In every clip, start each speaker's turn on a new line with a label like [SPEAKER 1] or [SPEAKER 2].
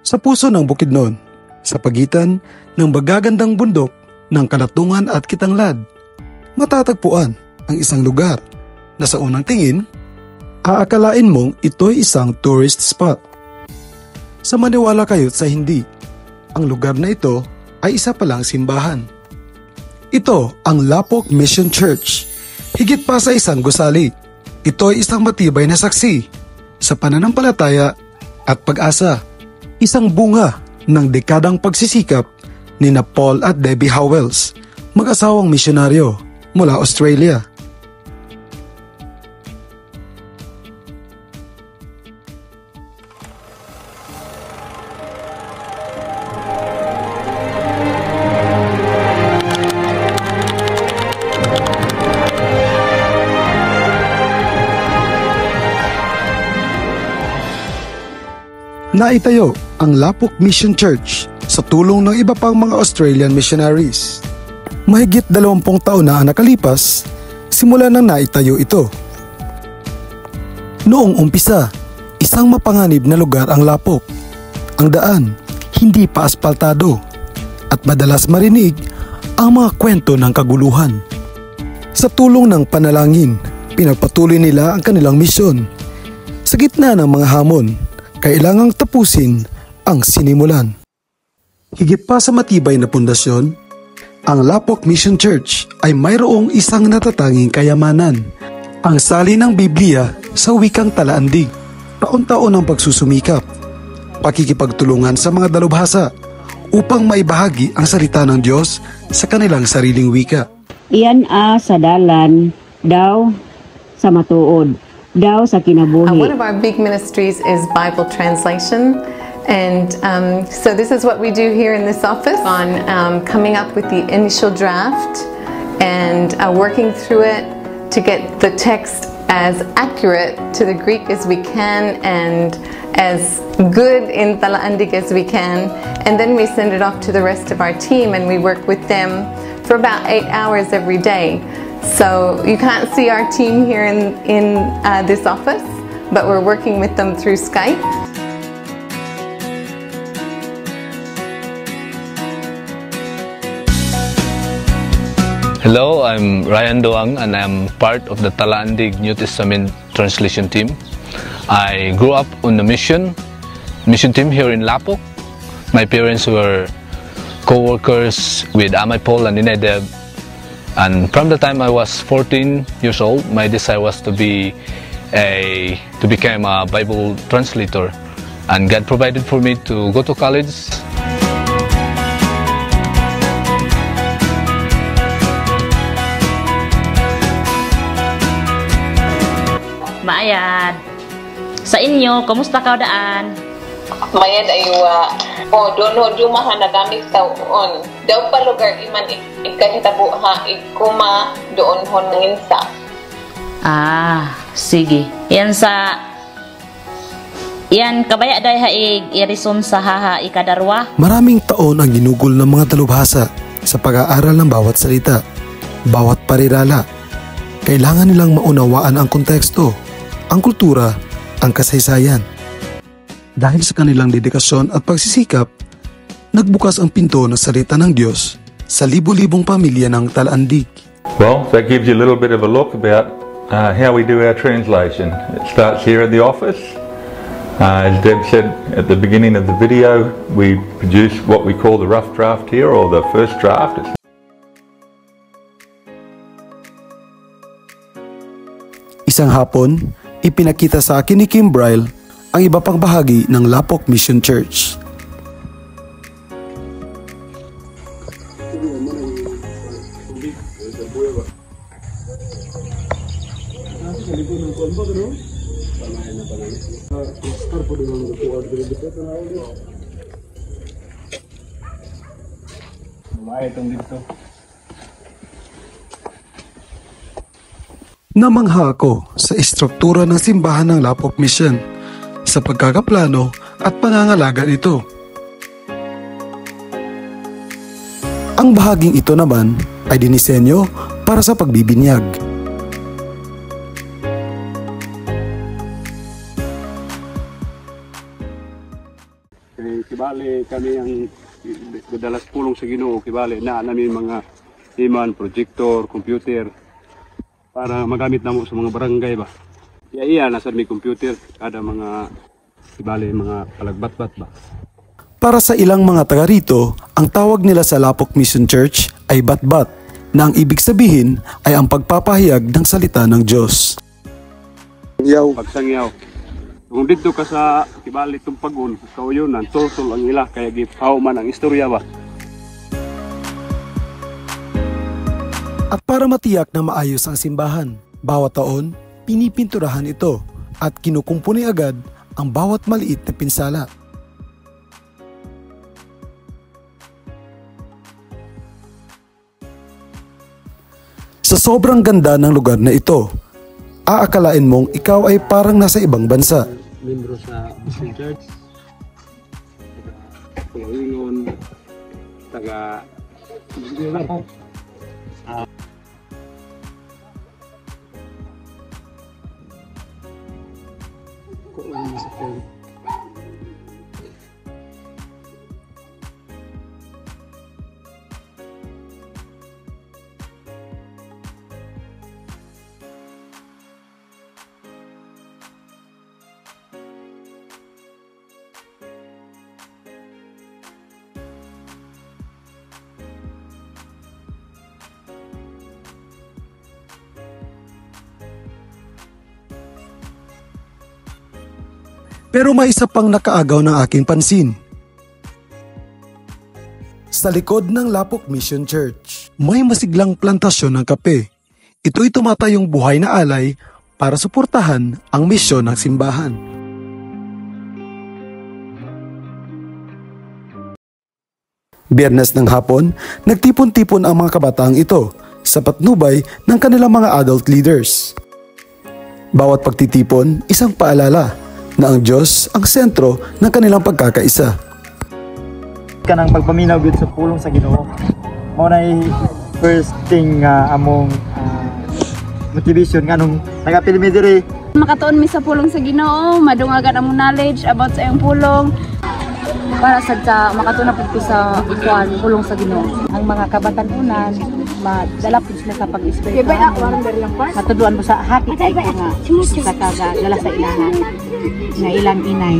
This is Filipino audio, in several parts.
[SPEAKER 1] Sa puso ng Bukidnon, sa pagitan ng magagandang bundok ng Kalatungan at Kitanglad, matatagpuan ang isang lugar na sa unang tingin, aakalain mong ito'y isang tourist spot. Sa maniwala kayo't sa hindi, ang lugar na ito ay isa palang simbahan. Ito ang Lapok Mission Church. Higit pa sa isang gusali, ito ay isang matibay na saksi sa pananampalataya at pag-asa. Isang bunga ng dekadang pagsisikap ni na Paul at Debbie Howells, mag-asawang misyonaryo mula Australia. Naitayo ang Lapok Mission Church sa tulong ng iba pang mga Australian missionaries. Mahigit 20 taon na nakalipas, simula nang naitayo ito. Noong umpisa, isang mapanganib na lugar ang Lapok. Ang daan, hindi pa aspaltado, at madalas marinig ang mga kwento ng kaguluhan. Sa tulong ng panalangin, pinagpatuloy nila ang kanilang misyon. Sa gitna ng mga hamon, kailangang tapusin ang sinimulan. Higit pa sa matibay na pundasyon, ang Lapok Mission Church ay mayroong isang natatanging kayamanan, ang sali ng Biblia sa wikang Talaandig. Taon-taon ang pagsusumikap, pakikipagtulungan sa mga dalubhasa upang maibahagi ang salita ng Diyos sa kanilang sariling wika.
[SPEAKER 2] Iyan sa dalan, daw sa matuod, daw sa kinabuhi.
[SPEAKER 3] One of our big ministries is Bible translation. And so this is what we do here in this office on coming up with the initial draft and working through it to get the text as accurate to the Greek as we can and as good in Talaandig as we can. And then we send it off to the rest of our team and we work with them for about 8 hours every day. So you can't see our team here in this office, but we're working with them through Skype.
[SPEAKER 4] Hello, I'm Ryan Doang and I'm part of the Talaandig New Testament translation team. I grew up on the mission team here in Lapok. My parents were co-workers with Amay Paul and Ninedeb. And from the time I was 14 years old, my desire was to become a Bible translator. And God provided for me to go to college.
[SPEAKER 5] Maayad. Sa inyo, kumusta ka daan?
[SPEAKER 6] Mayad aywa. Doon dumahan na gamit taon. Daw pa lugar iman ikahitabuha ikuma doon hon nginsa.
[SPEAKER 5] Sige. Yan kabaya day haig irison sa haha ikadarwa.
[SPEAKER 1] Maraming taon ang ginugol ng mga dalubhasa sa pag-aaral ng bawat salita, bawat parirala. Kailangan nilang maunawaan ang konteksto, ang kultura, ang kasaysayan. Dahil sa kanilang dedikasyon at pagsisikap, nagbukas ang pinto ng salita ng Diyos sa libu-libong pamilya ng Talaandig.
[SPEAKER 7] Well, that gives you a little bit of a look about how we do our translation. It starts here at the office. As Deb said at the beginning of the video, we produce what we call the rough draft here, or the first draft.
[SPEAKER 1] Isang hapon, ipinakita sa akin ni Kim Bryle ang iba pang bahagi ng Lapok Mission Church. Namangha ako sa istruktura ng simbahan ng Lapok Mission, sa pagkakaplano at pangangalaga nito. Ang bahaging ito naman ay dinisenyo para sa pagbibinyag.
[SPEAKER 8] Kay kibali kami ang madalas pulong sa Ginoo, kibali na namin mga iman, projector, computer para magamit namo sa mga barangay ba. Iya nasa may computer kada mga kibali mga palagbat-bat ba.
[SPEAKER 1] Para sa ilang mga taga rito, ang tawag nila sa Lapok Mission Church ay batbat, na ang ibig sabihin ay ang pagpapahayag ng salita ng Diyos.
[SPEAKER 8] Pagsangyaw. Kung dito ka sa kibali tumpagon, kauyonan, tosol ang ila, kaya gipaw man ang istorya ba.
[SPEAKER 1] At para matiyak na maayos ang simbahan, bawat taon, pinipinturahan ito at kinukumpuni agad ang bawat maliit na pinsala. Sa sobrang ganda ng lugar na ito, aakalain mong ikaw ay parang nasa ibang bansa.
[SPEAKER 8] Membro sa Mission Church, taga-Ingon, taga
[SPEAKER 1] Pero may isa pang nakaagaw ng aking pansin. Sa likod ng Lapok Mission Church, may masiglang plantasyon ng kape. Ito'y tumatayong buhay na alay para suportahan ang misyon ng simbahan. Biyernes ng hapon, nagtipon-tipon ang mga kabataang ito sa patnubay ng kanilang mga adult leaders. Bawat pagtitipon, isang paalala na ang Diyos ang sentro ng kanilang pagkakaisa.
[SPEAKER 9] Kanang pagpaminaw gud sa pulong sa Ginoo. Mao nay first thing among motivation nganong nagapilmi diri.
[SPEAKER 10] Makatuon mi sa pulong sa Ginoo, madungagan among knowledge about sa iyang pulong para sa makatuna pud ko sa pulong sa Ginoo. Ang mga kabatanunan madala pud sila sa pag-espiritu. Matuduan mo sa hakit ay nga sa kagala sa ilahan nga ilang inay.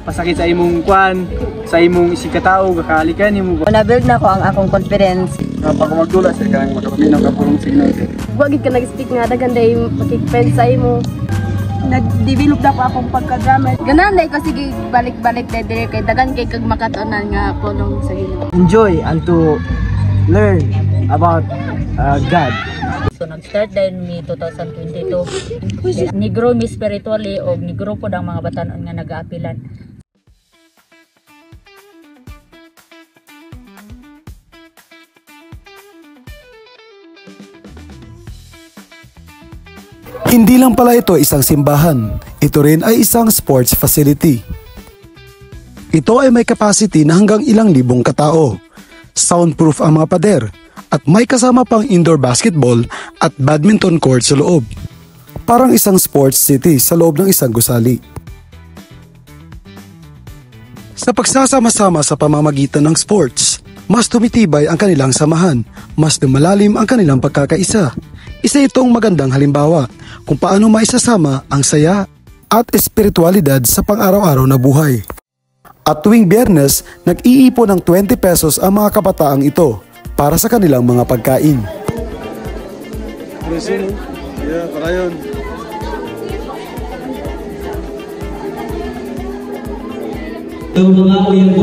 [SPEAKER 9] Pasakit sa imong kwan, sa imong isikatao, kakalikan nimo.
[SPEAKER 10] Na-build na ko ang akong confidence.
[SPEAKER 8] Pag magdula sa kang makapaminaw ka pulong sa Ginoo.
[SPEAKER 10] Wa gid ka nag-speak nga daghan day makikpen sa imo. Nag-develop na ko akong pagka-drama. Ganan day ko sige balik-balik day kay daghan kay kag makatunan nga pulong sa Ginoo.
[SPEAKER 9] Enjoy and to learn about God.
[SPEAKER 5] So nag-start din mi 2022. Nigro mi spiritually o nigro po ang mga batanon nga nag-aapilan.
[SPEAKER 1] Hindi lang pala ito isang simbahan, ito rin ay isang sports facility. Ito ay may capacity na hanggang ilang libong katao. Soundproof ang mga pader at may kasama pang indoor basketball at badminton court sa loob. Parang isang sports city sa loob ng isang gusali. Sa pagsasama-sama sa pamamagitan ng sports, mas tumitibay ang kanilang samahan, mas lumalalim ang kanilang pagkakaisa. Isa itong magandang halimbawa kung paano maisasama ang saya at espiritualidad sa pang-araw-araw na buhay. At tuwing Biyernes, nag-iipon ng 20 pesos ang mga kabataang ito para sa kanilang mga pagkain.
[SPEAKER 11] Daw mga uyang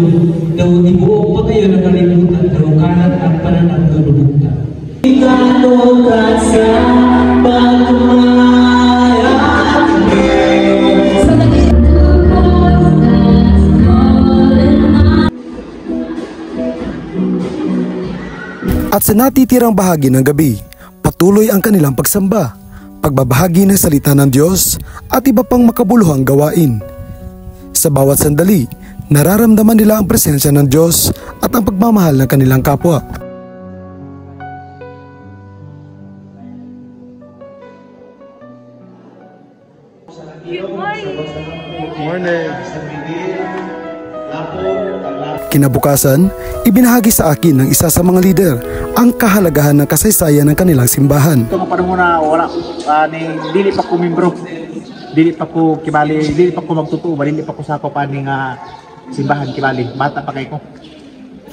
[SPEAKER 11] daw ibuo pa kayo na kalimutan, daw kanan ang pananang lulubutan. Ikano ka sa pagmaya.
[SPEAKER 1] At sa natitirang bahagi ng gabi, patuloy ang kanilang pagsamba, pagbabahagi ng salita ng Diyos at iba pang makabuluhang gawain. Sa bawat sandali, nararamdaman nila ang presensya ng Diyos at ang pagmamahal ng kanilang kapwa.
[SPEAKER 10] Good morning!
[SPEAKER 9] Morning.
[SPEAKER 1] Kinabukasan, ibinahagi sa akin ng isa sa mga leader ang kahalagahan ng kasaysayan ng kanilang simbahan.
[SPEAKER 9] Ito nga pa muna, wala, dili pa ko membro, dili pa ko kibali, dili pa ko magtutuo, dili pa ko sakop ani nga simbahan kibali, bata pa kay ko.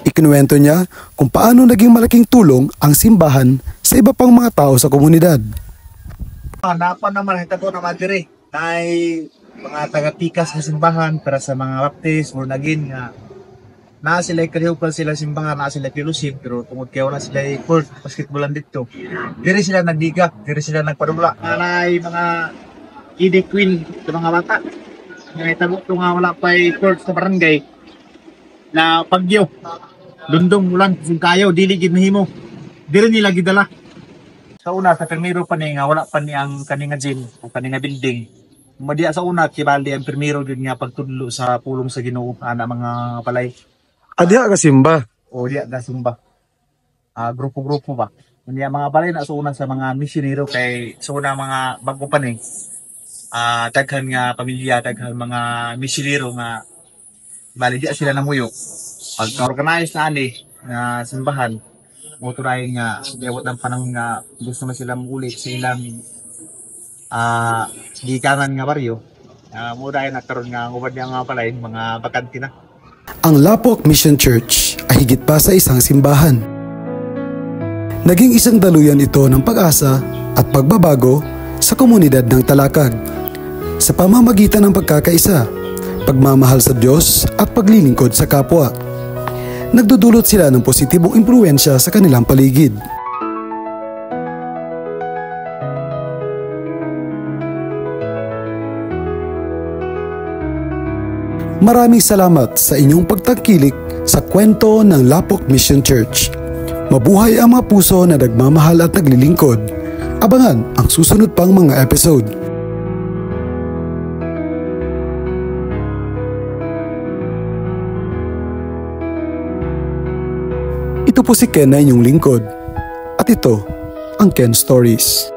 [SPEAKER 1] Ikinuwento niya kung paano naging malaking tulong ang simbahan sa iba pang mga tao sa komunidad.
[SPEAKER 9] Napan naman ito na madiri, ay mga taga-pikas sa simbahan para sa mga baptist or naging na sila kalihupal sila simbahan, na sila fellowship, pero tungod kayo na sila court basketballan dito. Diri sila nagdiga, diri sila nagpadula. Ay mga kid queen sa mga bata. Nga itagok nga wala pa court sa barangay na pagyo. Lundong ulan kung kayo dili gid mahimo. Diri nila gidala. Sa una sa primero pa ni nga wala pa ni ang kaninga gym, ang kaninga building. Madiya sa una kibali ang primero gyud nga pagtudlo sa pulong sa Ginoo ana mga palay.
[SPEAKER 1] Adya ka simba?
[SPEAKER 9] O diya ka simba. Grupo-grupo ba? Hindi mga balay na suunan sa mga misyonero kay suuna mga bago pa ni. Daghan nga pamilya, daghan mga misyonero nga bali diya sila namuyo. Pag-organize na ani na simbahan, mo turay nga dewot ng panahon nga gusto na sila muli sa ilang gikanan nga baryo. Mo dahil nagkaroon nga ubad nga palay mga bakante na.
[SPEAKER 1] Ang Lapok Mission Church ay higit pa sa isang simbahan. Naging isang daluyan ito ng pag-asa at pagbabago sa komunidad ng Talakag sa pamamagitan ng pagkakaisa, pagmamahal sa Diyos at paglilingkod sa kapwa. Nagdudulot sila ng positibong impluwensya sa kanilang paligid. Maraming salamat sa inyong pagtangkilik sa kwento ng Lapok Mission Church. Mabuhay ang mga puso na nagmamahal at naglilingkod. Abangan ang susunod pang mga episode. Ito po si Ken na inyong lingkod. At ito ang Ken Stories.